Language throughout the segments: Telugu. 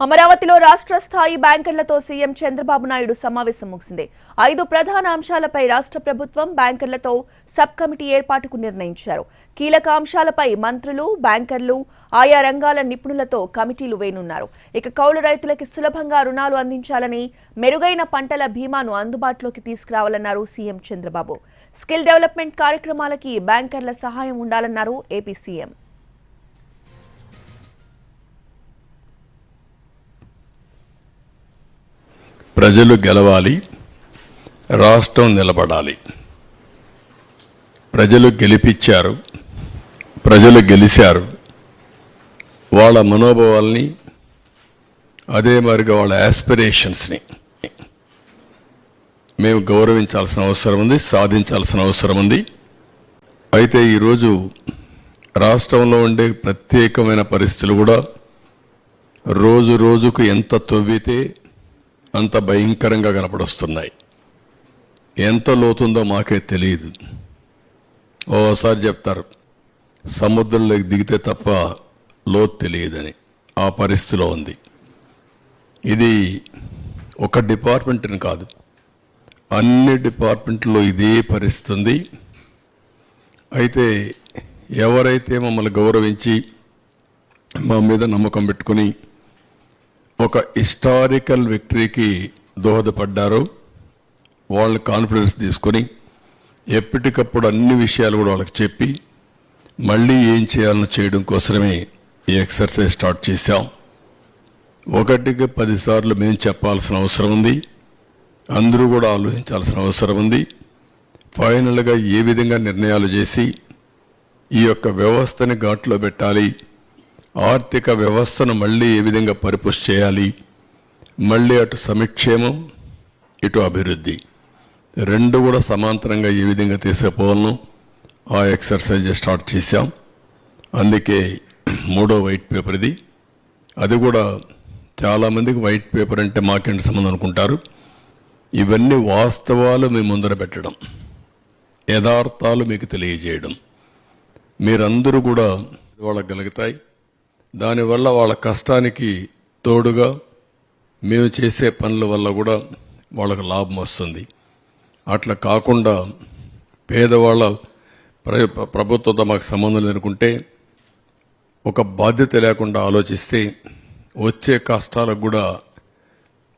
అమరావతిలో రాష్ట్ర స్థాయి బ్యాంకర్లతో సీఎం చంద్రబాబు నాయుడు సమావేశం ముగిసింది. 5 ప్రధాన అంశాలపై రాష్ట్ర ప్రభుత్వం బ్యాంకర్లతో సబ్ కమిటీ ఏర్పాటుకు నిర్ణయించారు. కీలక అంశాలపై మంత్రులు, బ్యాంకర్లు, ఆయా రంగాల నిపుణులతో కమిటీలు వేయనున్నారు. ఇక కౌలు రైతులకి సులభంగా రుణాలు అందించాలని, మెరుగైన పంటల బీమాను అందుబాటులోకి తీసుకురావాలన్నారు సీఎం చంద్రబాబు. స్కిల్ డెవలప్మెంట్ కార్యక్రమాలకి బ్యాంకర్ల సహాయం ఉండాలన్నారు ఏపీ సీఎం. ప్రజలు గెలవాలి, రాష్ట్రం నిలబడాలి. ప్రజలు గెలిపించారు, ప్రజలు గెలిచారు. వాళ్ళ మనోభావాల్ని, అదే మరిగా వాళ్ళ యాస్పిరేషన్స్ని మేము గౌరవించాల్సిన అవసరం ఉంది, సాధించాల్సిన అవసరం ఉంది. అయితే ఈరోజు రాష్ట్రంలో ఉండే ప్రత్యేకమైన పరిస్థితులు కూడా రోజు రోజుకు ఎంత తవ్వితే అంత భయంకరంగా కనపడొస్తున్నాయి. ఎంత లోతుందో మాకే తెలియదు. ఓసారి చెప్తారు సముద్రంలోకి దిగితే తప్ప లోతు తెలియదని. ఆ పరిస్థితిలో ఉంది. ఇది ఒక డిపార్ట్మెంట్ని కాదు, అన్ని డిపార్ట్మెంట్లో ఇదే పరిస్థితి ఉంది. అయితే ఎవరైతే మమ్మల్ని గౌరవించి మా మీద నమ్మకం పెట్టుకుని ఒక హిస్టారికల్ విక్టరీకి దోహదపడ్డారో వాళ్ళ కాన్ఫిడెన్స్ తీసుకొని ఎప్పటికప్పుడు అన్ని విషయాలు కూడా వాళ్ళకి చెప్పి మళ్ళీ ఏం చేయాలని చేయడం కోసమే ఈ ఎక్సర్సైజ్ స్టార్ట్ చేశాం. 1కి 10 సార్లు మేము చెప్పాల్సిన అవసరం ఉంది. అందరూ కూడా ఆలోచించాల్సిన అవసరం ఉంది. ఫైనల్గా ఏ విధంగా నిర్ణయాలు చేసి ఈ యొక్క వ్యవస్థని ఘాట్లో పెట్టాలి, ఆర్థిక వ్యవస్థను మళ్ళీ ఏ విధంగా పరిపుష్టి చేయాలి, మళ్ళీ అటు సంక్షేమం ఇటు అభివృద్ధి రెండు కూడా సమాంతరంగా ఏ విధంగా తీసుకుపోవాలను ఆ ఎక్సర్సైజ్ స్టార్ట్ చేశాం. అందుకే 3వ వైట్ పేపర్ ఇది. అది కూడా చాలామందికి వైట్ పేపర్ అంటే మాకేంటి సంబంధం అనుకుంటారు. ఇవన్నీ వాస్తవాలు మీ ముందర పెట్టడం, యథార్థాలు మీకు తెలియజేయడం, మీరందరూ కూడా వాళ్ళకు కలుగుతాయి. దానివల్ల వాళ్ళ కష్టానికి తోడుగా మేము చేసే పనుల వల్ల కూడా వాళ్ళకు లాభం వస్తుంది. అట్లా కాకుండా పేదవాళ్ళ ప్రభుత్వంతో మాకు సంబంధం లేనుకుంటే, ఒక బాధ్యత లేకుండా ఆలోచిస్తే వచ్చే కష్టాలకు కూడా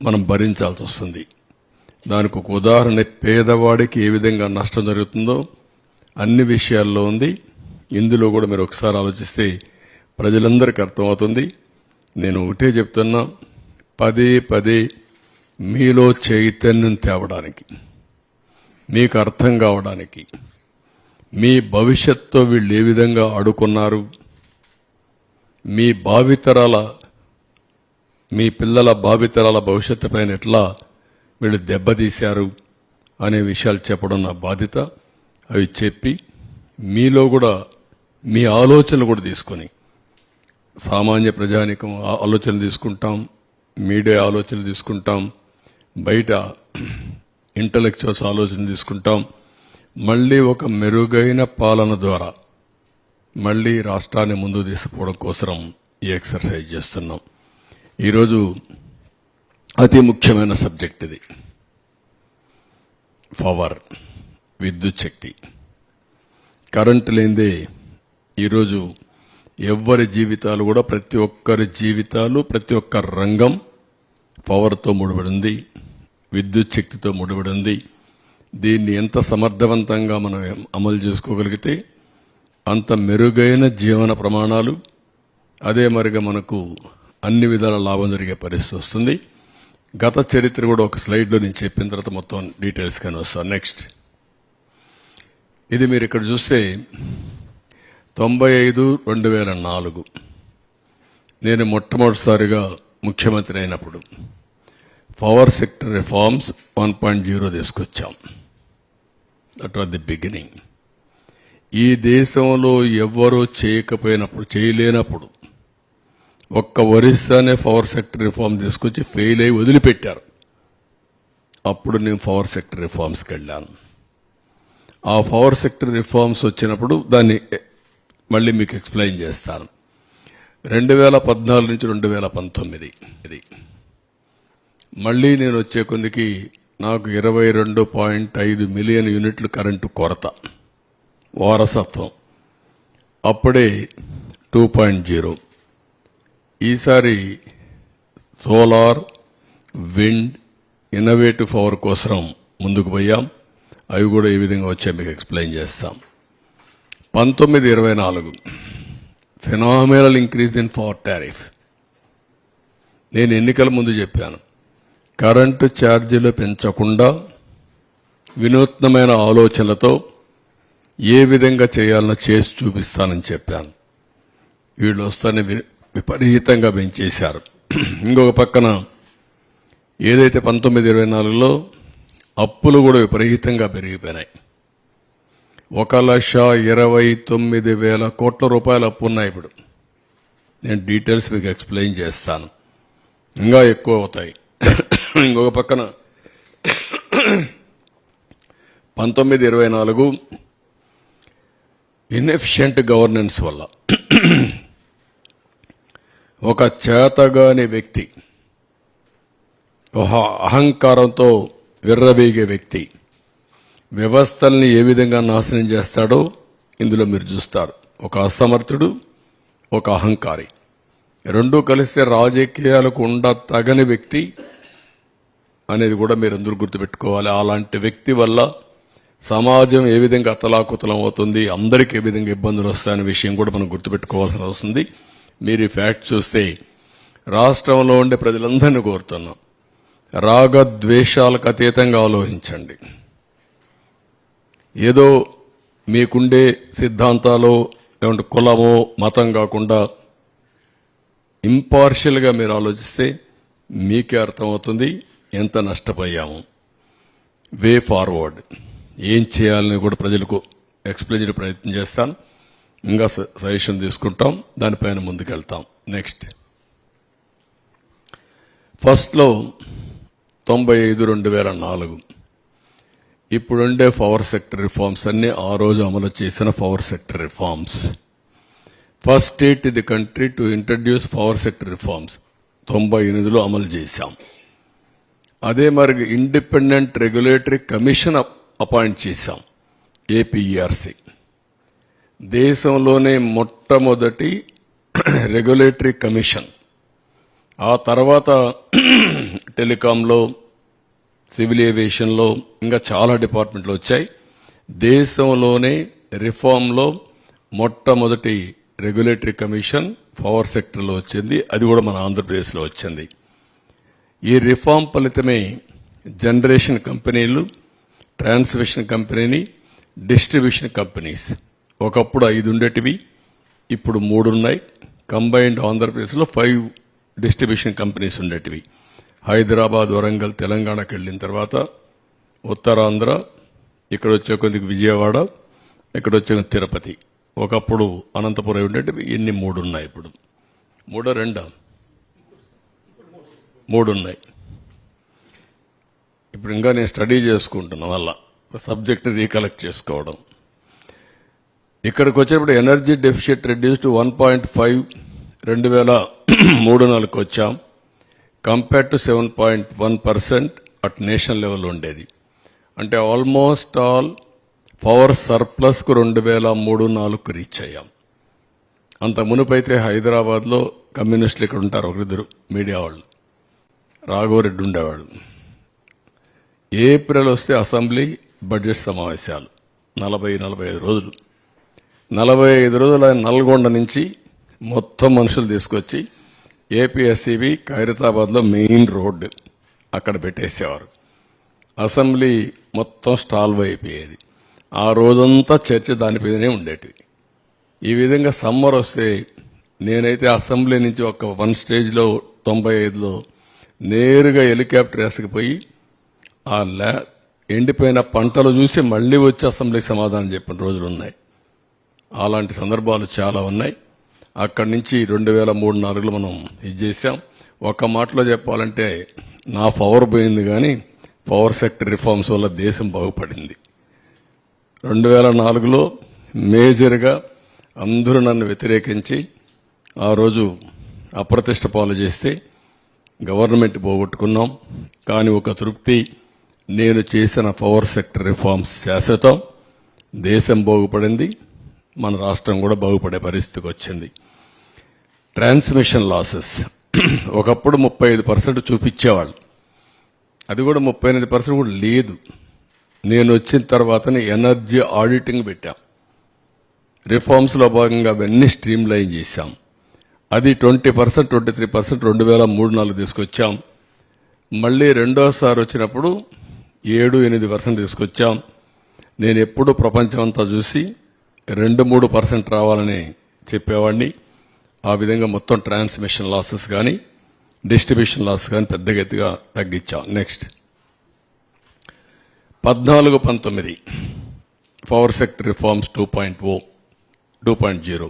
మనం భరించాల్సి వస్తుంది. దానికి ఒక ఉదాహరణ పేదవాడికి ఏ విధంగా నష్టం జరుగుతుందో అన్ని విషయాల్లో ఉంది. ఇందులో కూడా మీరు ఒకసారి ఆలోచిస్తే ప్రజలందరికీ అర్థమవుతుంది. నేను ఒకటే చెప్తున్నా, పదే పదే మీలో చైతన్యం తేవడానికి, మీకు అర్థం కావడానికి, మీ భవిష్యత్తుతో వీళ్ళు ఏ విధంగా ఆడుకున్నారు, మీ భావితరాల, మీ పిల్లల భావితరాల భవిష్యత్తు పైన ఎట్లా వీళ్ళు దెబ్బతీశారు అనే విషయాలు చెప్పడం నా బాధ్యత. అవి చెప్పి మీలో కూడా మీ ఆలోచనలు కూడా తీసుకొని, సామాన్య ప్రజానికం ఆలోచనలు తీసుకుంటాం, మీడియా ఆలోచనలు తీసుకుంటాం, బయట ఇంటలెక్చువల్స్ ఆలోచన తీసుకుంటాం. మళ్ళీ ఒక మెరుగైన పాలన ద్వారా మళ్ళీ రాష్ట్రాన్ని ముందుకు తీసుకుపోవడం కోసం ఈ ఎక్సర్సైజ్ చేస్తున్నాం. ఈరోజు అతి ముఖ్యమైన సబ్జెక్ట్ ఇది. పవర్, విద్యుత్ శక్తి. కరెంటు లేనిదే ఈరోజు ఎవ్వరి జీవితాలు కూడా, ప్రతి ఒక్కరి జీవితాలు, ప్రతి ఒక్క రంగం పవర్తో ముడిపడి ఉంది, విద్యుత్ శక్తితో ముడిపడి ఉంది. దీన్ని ఎంత సమర్థవంతంగా మనం అమలు చేసుకోగలిగితే అంత మెరుగైన జీవన ప్రమాణాలు, అదే మరిగా మనకు అన్ని విధాల లాభం జరిగే పరిస్థితి వస్తుంది. గత చరిత్ర కూడా ఒక స్లైడ్లో నేను చెప్పిన తర్వాత మొత్తం డీటెయిల్స్గానే వస్తాను. నెక్స్ట్, ఇది మీరు ఇక్కడ చూస్తే 95-2004 నేను మొట్టమొదటిసారిగా ముఖ్యమంత్రి అయినప్పుడు పవర్ సెక్టర్ రిఫార్మ్స్ 1.0 తీసుకొచ్చాం. That was the beginning. ఈ దేశంలో ఎవ్వరూ చేయలేనప్పుడు ఒక్క ఒరిస్సానే పవర్ సెక్టర్ రిఫార్మ్ తీసుకొచ్చి ఫెయిల్ అయి వదిలిపెట్టారు. అప్పుడు నేను పవర్ సెక్టర్ రిఫార్మ్స్కి వెళ్ళాను. ఆ పవర్ సెక్టర్ రిఫార్మ్స్ వచ్చినప్పుడు దాన్ని మళ్ళీ మీకు ఎక్స్ప్లెయిన్ చేస్తాను. 2014 నుంచి 2019 ఇది మళ్ళీ నేను వచ్చే కొందికి నాకు 22.5 మిలియన్ యూనిట్లు కరెంటు కొరత వారసత్వం. అప్పుడే 2.0. ఈసారి సోలార్, విండ్, ఇన్నోవేటివ్ పవర్ కోసం ముందుకు పోయాం. అవి కూడా ఏ విధంగా వచ్చాయి మీకు ఎక్స్ప్లెయిన్ చేస్తాం. 19-24 phenomenal increase in power tariff. నేను ఎన్నికల ముందు చెప్పాను, కరెంటు ఛార్జీలు పెంచకుండా వినూత్నమైన ఆలోచనలతో ఏ విధంగా చేయాలనో చేసి చూపిస్తానని చెప్పాను. వీళ్ళు వస్తానే విపరీతంగా పెంచేశారు. ఇంకొక పక్కన ఏదైతే 19-24లో అప్పులు కూడా విపరీతంగా పెరిగిపోయినాయి. 1,29,000 కోట్ల రూపాయలు అప్పు ఉన్నాయి ఇప్పుడు. నేను డీటెయిల్స్ మీకు ఎక్స్ప్లెయిన్ చేస్తాను. ఇంకా ఎక్కువ అవుతాయి. ఇంకొక పక్కన 19-24 ఇన్ఎఫిషియెంట్ గవర్నెన్స్ వల్ల ఒక చేతగాని వ్యక్తి, ఒక అహంకారంతో విర్రవీగే వ్యక్తి వ్యవస్థల్ని ఏ విధంగా నాశనం చేస్తాడో ఇందులో మీరు చూస్తారు. ఒక అసమర్థుడు, ఒక అహంకారి, రెండూ కలిస్తే రాజకీయాలకు తగని వ్యక్తి అనేది కూడా మీరు అందరూ గుర్తుపెట్టుకోవాలి. అలాంటి వ్యక్తి వల్ల సమాజం ఏ విధంగా అతలాకుతలం అవుతుంది, అందరికీ ఏ విధంగా ఇబ్బందులు వస్తాయనే విషయం కూడా మనం గుర్తుపెట్టుకోవాల్సిన అవసరం ఉంది. మీరు ఈ ఫ్యాక్ట్ చూస్తే రాష్ట్రంలో ఉండే ప్రజలందరినీ కోరుతున్నాం, రాగద్వేషాలకు అతీతంగా ఆలోచించండి. ఏదో మీకుండే సిద్ధాంతాలు లేకుంటే కులమో మతం కాకుండా ఇంపార్షియల్గా మీరు ఆలోచిస్తే మీకే అర్థమవుతుంది ఎంత నష్టపోయాము. వే ఫార్వర్డ్ ఏం చేయాలని కూడా ప్రజలకు ఎక్స్ప్లెయిన్ చేయడం ప్రయత్నం చేస్తాను. ఇంకా సజెషన్ తీసుకుంటాం, దానిపైన ముందుకెళ్తాం. నెక్స్ట్ ఫస్ట్లో 95-2004 ఇప్పుడుండే పవర్ సెక్టర్ రిఫార్మ్స్ అన్ని ఆ రోజు అమలు చేసిన power sector reforms. First state in the country to introduce power sector reforms 98లో అమలు చేశాం. అదే మరి ఇండిపెండెంట్ రెగ్యులేటరీ కమిషన్ అపాయింట్ చేశాం, ఏపీఈఆర్సీ. దేశంలోనే మొట్టమొదటి రెగ్యులేటరీ కమిషన్. ఆ తర్వాత టెలికాంలో, సివిల్ ఏవియేషన్లో ఇంకా చాలా డిపార్ట్మెంట్లు వచ్చాయి. దేశంలోనే రిఫార్మ్లో మొట్టమొదటి రెగ్యులేటరీ కమిషన్ పవర్ సెక్టర్లో వచ్చింది. అది కూడా మన ఆంధ్రప్రదేశ్లో వచ్చింది. ఈ రిఫార్మ్ ఫలితమే జనరేషన్ కంపెనీలు, ట్రాన్స్మిషన్ కంపెనీని, డిస్ట్రిబ్యూషన్ కంపెనీస్ ఒకప్పుడు 5 ఉండేటివి, ఇప్పుడు 3 ఉన్నాయి. కంబైన్డ్ ఆంధ్రప్రదేశ్లో 5 డిస్ట్రిబ్యూషన్ కంపెనీస్ ఉండేటివి. హైదరాబాద్, వరంగల్, తెలంగాణకు వెళ్ళిన తర్వాత ఉత్తరాంధ్ర, ఇక్కడ వచ్చే కొద్దిగా విజయవాడ, ఇక్కడ వచ్చే తిరుపతి, ఒకప్పుడు అనంతపురం ఉండేటివి. ఇన్ని 3 ఉన్నాయి. ఇప్పుడు 3 ఉన్నాయి. ఇప్పుడు ఇంకా నేను స్టడీ చేసుకుంటున్నా, వల్ల సబ్జెక్ట్ రీకలెక్ట్ చేసుకోవడం. ఇక్కడికి వచ్చేటప్పుడు ఎనర్జీ డెఫిషిట్ రెడ్యూస్ టు 1.5 2003-04 వచ్చాం. Compare to 7.1% at national level ఉండేది. అంటే ఆల్మోస్ట్ ఆల్ పవర్ సర్ప్లస్కు 2003-04 రీచ్ అయ్యాం. అంత మునుపైతే హైదరాబాద్లో కమ్యూనిస్టులు ఇక్కడ ఉంటారు, ఒకరిద్దరు మీడియా వాళ్ళు, రాఘవరెడ్డి ఉండేవాళ్ళు. ఏప్రిల్ వస్తే అసెంబ్లీ బడ్జెట్ సమావేశాలు 40-45 రోజులు. 45 రోజులు ఆయన నల్గొండ నుంచి మొత్తం మనుషులు తీసుకొచ్చి ఏపీఎస్సీబీ ఖైరతాబాద్లో మెయిన్ రోడ్డు అక్కడ పెట్టేసేవారు. అసెంబ్లీ మొత్తం స్టాల్వ్ అయిపోయేది. ఆ రోజంతా చర్చ దానిపైనే ఉండేటివి. ఈ విధంగా సమ్మర్ వస్తే నేనైతే అసెంబ్లీ నుంచి ఒక 1 స్టేజ్లో 95లో నేరుగా హెలికాప్టర్ వేసుకుపోయి ఆ ఎండిపోయిన పంటలు చూసి మళ్లీ వచ్చి అసెంబ్లీకి సమాధానం చెప్పిన రోజులు ఉన్నాయి. అలాంటి సందర్భాలు చాలా ఉన్నాయి. అక్కడి నుంచి 2003-04లో మనం ఇది చేశాం. ఒక మాటలో చెప్పాలంటే నా పవర్ పోయింది, కానీ పవర్ సెక్టర్ రిఫార్మ్స్ వల్ల దేశం బాగుపడింది. 2004లో మేజర్గా అందరూ నన్ను వ్యతిరేకించి ఆ రోజు అప్రతిష్ట పాలు చేస్తే గవర్నమెంట్ పోగొట్టుకున్నాం. కానీ ఒక తృప్తి, నేను చేసిన పవర్ సెక్టర్ రిఫార్మ్స్ శాశ్వతం, దేశం బాగుపడింది, మన రాష్ట్రం కూడా బాగుపడే పరిస్థితికి వచ్చింది. ట్రాన్స్మిషన్ లాసెస్ ఒకప్పుడు 35% చూపించేవాళ్ళు, అది కూడా 38% కూడా లేదు. నేను వచ్చిన తర్వాతనే ఎనర్జీ ఆడిటింగ్ పెట్టాం. రిఫార్మ్స్లో భాగంగా అవన్నీ స్ట్రీమ్ లైన్ చేశాం. అది 20%, 23% 2003-04 తీసుకొచ్చాం. మళ్ళీ రెండోసారి వచ్చినప్పుడు 7-8% తీసుకొచ్చాం. నేను ఎప్పుడు ప్రపంచం అంతా చూసి 2-3% రావాలని చెప్పేవాడిని. ఆ విధంగా మొత్తం ట్రాన్స్మిషన్ లాసెస్ కానీ డిస్ట్రిబ్యూషన్ లాస్ కానీ పెద్దగా ఎత్తుగా తగ్గించాం. Next 14-19 power sector reforms 2.0.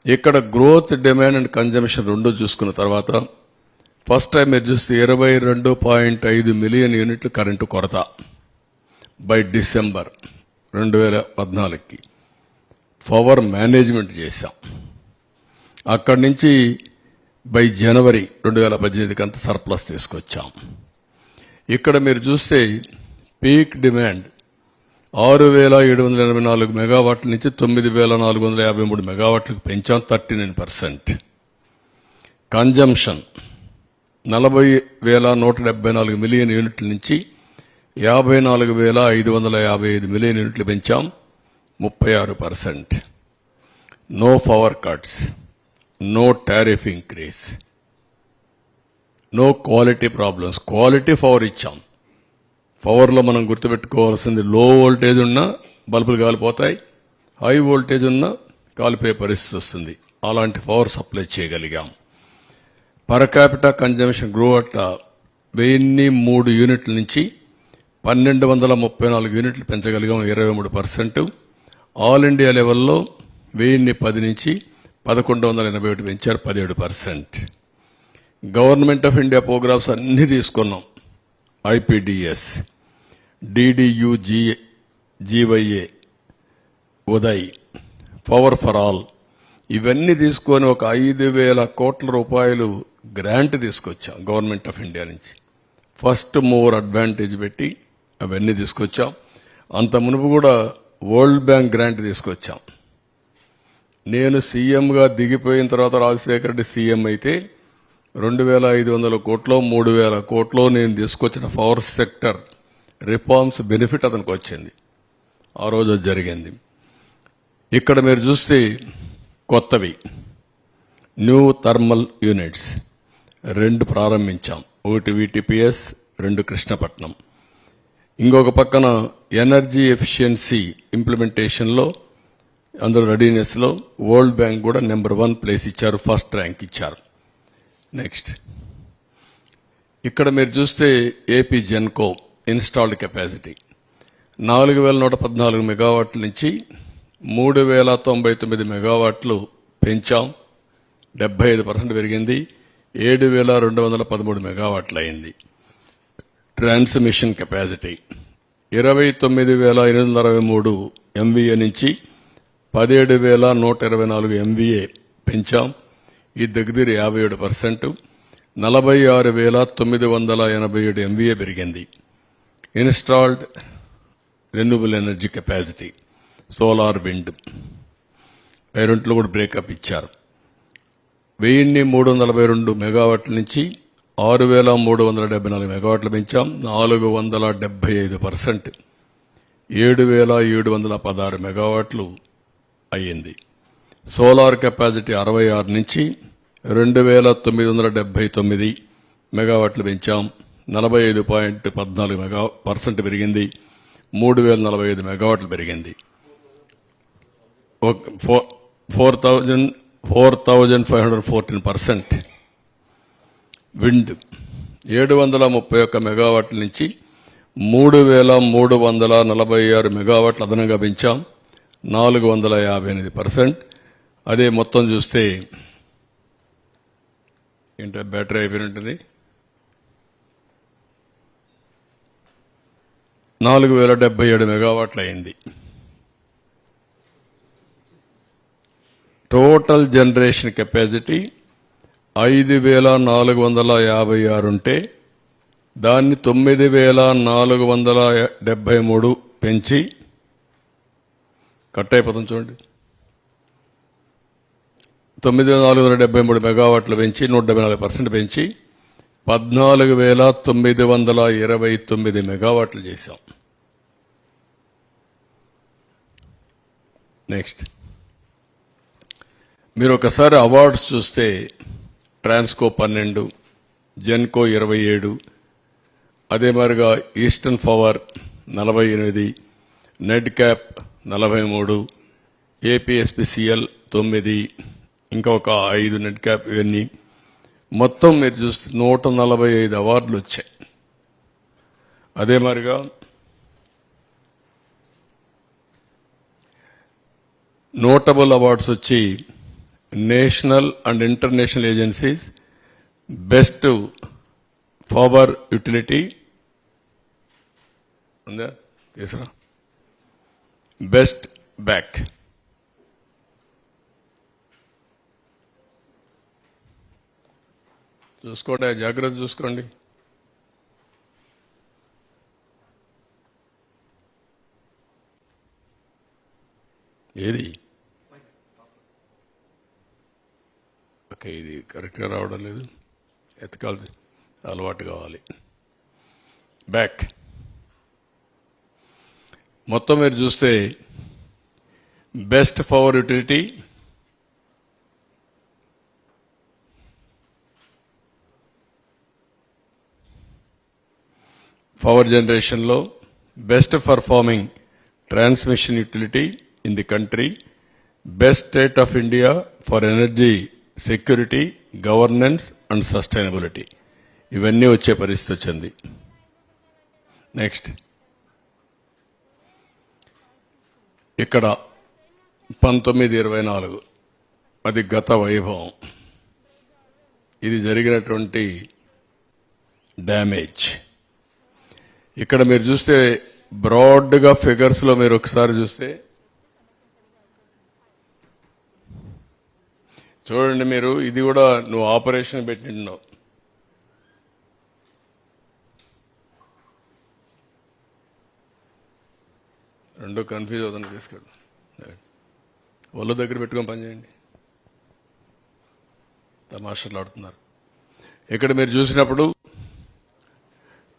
ఇక్కడ గ్రోత్, డిమాండ్ అండ్ కన్జంప్షన్ రెండు చూసుకున్న తర్వాత ఫస్ట్ టైం మీరు చూస్తే 22.5 మిలియన్ యూనిట్లు కరెంటు కొరత బై డిసెంబర్ 2014కి పవర్ మేనేజ్మెంట్ చేశాం. అక్కడి నుంచి బై జనవరి 2018కి అంత సర్ప్లస్ తీసుకొచ్చాం. ఇక్కడ మీరు చూస్తే పీక్ డిమాండ్ 6,784 మెగావాట్ల నుంచి 9,453 మెగావాట్లకు పెంచాం, 39%. కన్జంప్షన్ 40,174 మిలియన్ యూనిట్ల నుంచి 54,555 మిలియన్ యూనిట్లు పెంచాం, 36%. No power cuts, no tariff increase, no quality problems. Quality power ఇచ్చాం. పవర్లో మనం గుర్తుపెట్టుకోవాల్సింది, లో వోల్టేజ్ ఉన్నా బల్బులు కాలిపోతాయి, హై వోల్టేజ్ ఉన్నా కాలిపోయే పరిస్థితి వస్తుంది. అలాంటి పవర్ సప్లై చేయగలిగాం. Per capita consumption grow at 1003 యూనిట్ల నుంచి 1,234 యూనిట్లు పెంచగలిగాం, 23%. ఆల్ ఇండియా లెవెల్లో 1010 నుంచి 1,181 పెంచారు, 17%. గవర్నమెంట్ ఆఫ్ ఇండియా ప్రోగ్రామ్స్ అన్ని తీసుకున్నాం. ఐపీడీఎస్, డిడియు, జీవైఏ, ఉదయ్, పవర్ ఫర్ ఆల్, ఇవన్నీ తీసుకొని ఒక 5,000 కోట్ల రూపాయలు గ్రాంట్ తీసుకొచ్చాం గవర్నమెంట్ ఆఫ్ ఇండియా నుంచి. ఫస్ట్ మూవర్ అడ్వాంటేజ్ పెట్టి అవన్నీ తీసుకొచ్చాం. అంత మునుపు కూడా వరల్డ్ బ్యాంక్ గ్రాంట్ తీసుకొచ్చాం. నేను సీఎంగా దిగిపోయిన తర్వాత రాజశేఖర రెడ్డి సీఎం అయితే 2,500 కోట్లో 3,000 కోట్లో నేను తీసుకొచ్చిన పవర్ సెక్టర్ రిఫార్మ్స్ బెనిఫిట్ అతనికి వచ్చింది. ఆ రోజు అది జరిగింది. ఇక్కడ మీరు చూస్తే కొత్తవి న్యూ థర్మల్ యూనిట్స్ 2 ప్రారంభించాం. ఒకటి VTPS, 2 కృష్ణపట్నం. ఇంకొక పక్కన ఎనర్జీ ఎఫిషియన్సీ ఇంప్లిమెంటేషన్లో, అందులో రెడీనెస్లో వరల్డ్ బ్యాంక్ కూడా నెంబర్ 1 ప్లేస్ ఇచ్చారు, ఫస్ట్ ర్యాంక్ ఇచ్చారు. నెక్స్ట్ ఇక్కడ మీరు చూస్తే ఏపీ జెన్కో ఇన్స్టాల్డ్ కెపాసిటీ 4,114 మెగావాట్ల నుంచి 3,099 మెగావాట్లు పెంచాం, 75% పెరిగింది, 7,213 మెగావాట్లు అయింది. ట్రాన్స్మిషన్ కెపాసిటీ 29,863 MVA నుంచి 17,124 MVA పెంచాం, ఈ దగ్గర 57%. 46,987 MVA పెరిగింది. Installed renewable energy capacity solar, wind, రెంట్లో కూడా బ్రేకప్ ఇచ్చారు. 1,342 మెగావాట్ల నుంచి 6,374 మెగావాట్లు పెంచాం, 475%. 7,716 మెగావాట్లు అయ్యింది. సోలార్ కెపాసిటీ 66 నుంచి 2,979 మెగావాట్లు పెంచాం, 45.14% పెరిగింది, 3,045 మెగావాట్లు పెరిగింది. 4,514%. విండ్ 731 మెగావాట్ల నుంచి 3,346 మెగావాట్లు అదనంగా పెంచాం, 458%. అదే మొత్తం చూస్తే ఏంటో బ్యాటరీ అయిపోయినట్టుంది, 4,077 మెగావాట్లు అయింది. టోటల్ జనరేషన్ కెపాసిటీ 5,456 ఉంటే దాన్ని 9,473 పెంచి కట్ అయిపోతుంది చూడండి. 9,473 మెగావాట్లు పెంచి 174% పెంచి 14,929 మెగావాట్లు చేశాం. నెక్స్ట్ మీరు ఒకసారి అవార్డ్స్ చూస్తే ట్రాన్స్కో 12, జెన్కో 27, అదే మాదిరిగా ఈస్టర్న్ పవర్ 48, నెడ్ క్యాప్ 43, ఏపీఎస్పీసీఎల్ 9, ఇంకా ఒక 5 నెడ్ క్యాప్, ఇవన్నీ మొత్తం మీరు చూస్తే 145 అవార్డులు వచ్చాయి. అదే మాదిరిగా నోటబుల్ అవార్డ్స్ వచ్చి national and international agencies best power utility ఉందా తీసురా, బెస్ట్ బ్యాక్, చూసుకోండి, జాగ్రత్త చూసుకోండి. ఏది ఓకే, ఇది కరెక్ట్గా రావడం లేదు, ఎతకాలి, అలవాటు కావాలి. బ్యాక్ మొత్తం మీరు చూస్తే బెస్ట్ పవర్ యూటిలిటీ, పవర్ జనరేషన్లో best performing transmission utility in the country, best state of India for energy security, governance and sustainability, ఇవన్నీ వచ్చే పరిస్థితి వచ్చింది. నెక్స్ట్ ఇక్కడ 1924 అది గత వైభవం, ఇది జరిగినటువంటి డ్యామేజ్. ఇక్కడ మీరు చూస్తే బ్రాడ్గా ఫిగర్స్లో మీరు ఒకసారి చూస్తే చూడండి, మీరు ఇది కూడా నువ్వు ఆపరేషన్ పెట్టినావు, రెండు కన్ఫ్యూజ్ అవుతుంది, తీసుకెళ్ళి ఒళ్ళ దగ్గర పెట్టుకొని పనిచేయండి, తమాషాలు ఆడుతున్నారు. ఇక్కడ మీరు చూసినప్పుడు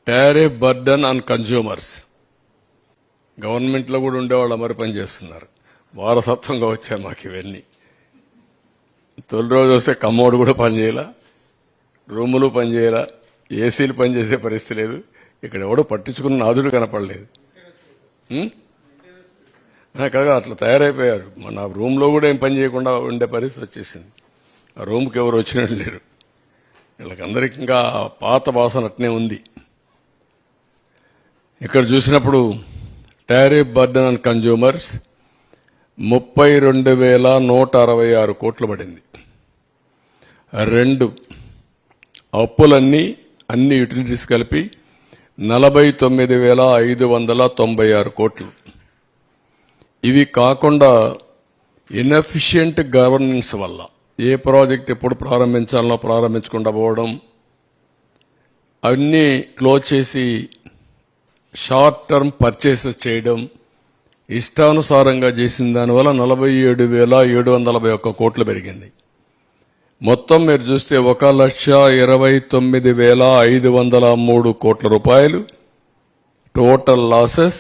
టారిఫ్ బర్డన్ ఆన్ కన్జ్యూమర్స్, గవర్నమెంట్లో కూడా ఉండేవాళ్ళు అమరు పని చేస్తున్నారు, వారసత్వంగా వచ్చాయి మాకు ఇవన్నీ. తొలి రోజు వస్తే కమ్మోడు కూడా పనిచేయాల, రూములు పనిచేయాల, ఏసీలు పనిచేసే పరిస్థితి లేదు, ఇక్కడ ఎవడో పట్టించుకున్న నాదుడు కనపడలేదు కదా, అట్లా తయారైపోయారు. మన రూమ్లో కూడా ఏం పని చేయకుండా ఉండే పరిస్థితి వచ్చేసింది, ఆ రూమ్కి ఎవరు వచ్చినట్టు లేరు, వీళ్ళకందరికీ ఇంకా పాత వాసన అట్నే ఉంది. ఇక్కడ చూసినప్పుడు టారిఫ్ బర్డన్ ఆన్ కన్జ్యూమర్స్ 32,166 కోట్లు పడింది. 2 అప్పులన్నీ అన్ని యూటిలిటీస్ కలిపి 49,596 కోట్లు. ఇవి కాకుండా ఇన్ఎఫిషియంట్ గవర్నెన్స్ వల్ల ఏ ప్రాజెక్ట్ ఎప్పుడు ప్రారంభించాలనో ప్రారంభించకుండా పోవడం, అన్నీ క్లోజ్ చేసి షార్ట్ టర్మ్ పర్చేసెస్ చేయడం, ఇష్టానుసారంగా చేసిన దానివల్ల 47,741 కోట్లు పెరిగింది. మొత్తం మీరు చూస్తే 1,29,503 కోట్ల రూపాయలు టోటల్ లాసెస్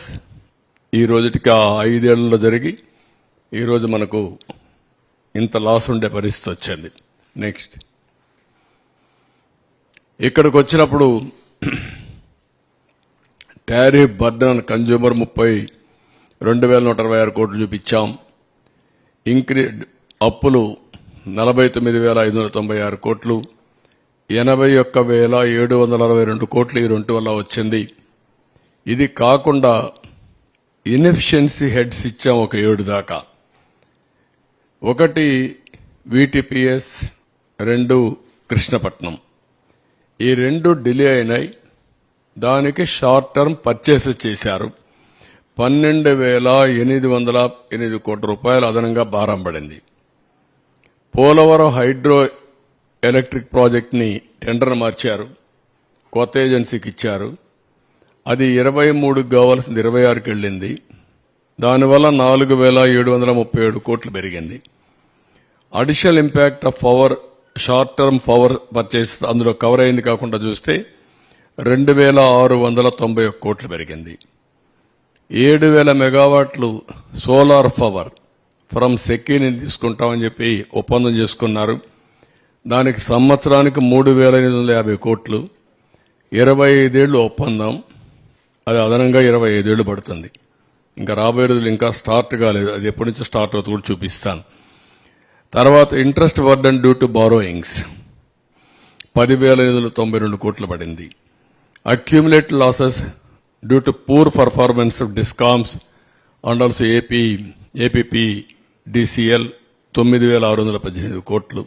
ఈ రోజుకి ఆ 5 ఏళ్లలో జరిగి ఈరోజు మనకు ఇంత లాస్ ఉండే పరిస్థితి వచ్చింది. నెక్స్ట్ ఇక్కడికి వచ్చినప్పుడు టారిఫ్ బర్డన్ కన్జ్యూమర్ 32,126 కోట్లు చూపించాం. అప్పులు 49,596 కోట్లు, 81,762 కోట్లు ఈ రెండు వల్ల వచ్చింది. ఇది కాకుండా ఇన్ఎఫిషియన్సీ హెడ్స్ ఇచ్చాం ఒక 7 దాకా. 1 VTPS, 2 కృష్ణపట్నం. ఈ 2 డిలే అయినాయి, దానికి షార్ట్ టర్మ్ పర్చేసెస్ చేశారు. 12,808 కోట్ల రూపాయలు అదనంగా భారం పడింది. పోలవరం హైడ్రో ఎలక్ట్రిక్ ప్రాజెక్ట్ని టెండర్ మార్చారు, కొత్త ఏజెన్సీకి ఇచ్చారు. అది 23 కావాల్సింది 26కి వెళ్ళింది. దానివల్ల 4,737 కోట్లు పెరిగింది. Additional impact of power, short term power purchase అందులో కవర్ అయింది కాకుండా చూస్తే 2,691 కోట్లు పెరిగింది. 7,000 మెగావాట్లు సోలార్ పవర్ ఫ్రమ్ సెకీని తీసుకుంటామని చెప్పి ఒప్పందం చేసుకున్నారు. దానికి సంవత్సరానికి 3,850 కోట్లు, 25 ఏళ్లు ఒప్పందం. అది అదనంగా 25 ఏళ్లు పడుతుంది. ఇంకా రాబోయే రోజులు ఇంకా స్టార్ట్ కాలేదు, అది ఎప్పటి నుంచి స్టార్ట్ అవుతుంది కూడా చూపిస్తాను. తర్వాత interest burden due to borrowings 10,892 కోట్లు పడింది. Accumulated losses due to poor performance of discoms and also APP DCL 9,618 కోట్లు.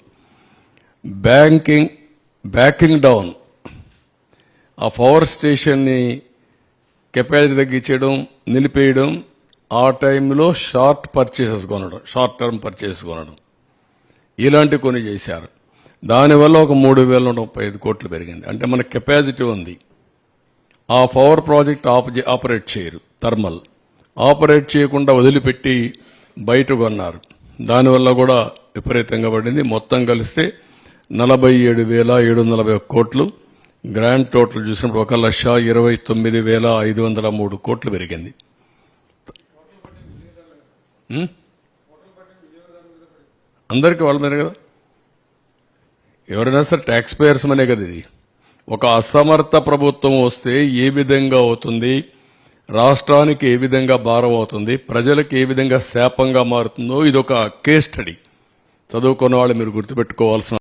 బ్యాకింగ్ డౌన్ ఆ పవర్ స్టేషన్ని కెపాసిటీ తగ్గించడం, నిలిపేయడం, ఆ టైంలో షార్ట్ టర్మ్ పర్చేసెస్ కొనడం, ఇలాంటి కొన్ని చేశారు. దానివల్ల ఒక 3,035 కోట్లు పెరిగింది. అంటే మన కెపాసిటీ ఉంది, ఆ పవర్ ప్రాజెక్ట్ ఆపరేట్ చేయరు, థర్మల్ ఆపరేట్ చేయకుండా వదిలిపెట్టి బయట కొన్నారు. దానివల్ల కూడా విపరీతంగా పడింది. మొత్తం కలిస్తే 47,740 కోట్లు. గ్రాండ్ టోటల్ చూసినప్పుడు 1,29,503 కోట్లు పెరిగింది. అందరికీ వాళ్ళ మీద కదా, ఎవరైనా సరే ట్యాక్స్ పేయర్స్ మనే కదా. ఇది ఒక అసమర్థ ప్రభుత్వం వస్తే ఏ విధంగా అవుతుంది, రాష్ట్రానికి ఏ విధంగా భారం అవుతుంది, ప్రజలకు ఏ విధంగా శాపంగా మారుతుందో ఇదొక కేస్ స్టడీ. చదువుకున్న వాళ్ళు మీరు గుర్తుపెట్టుకోవాల్సిన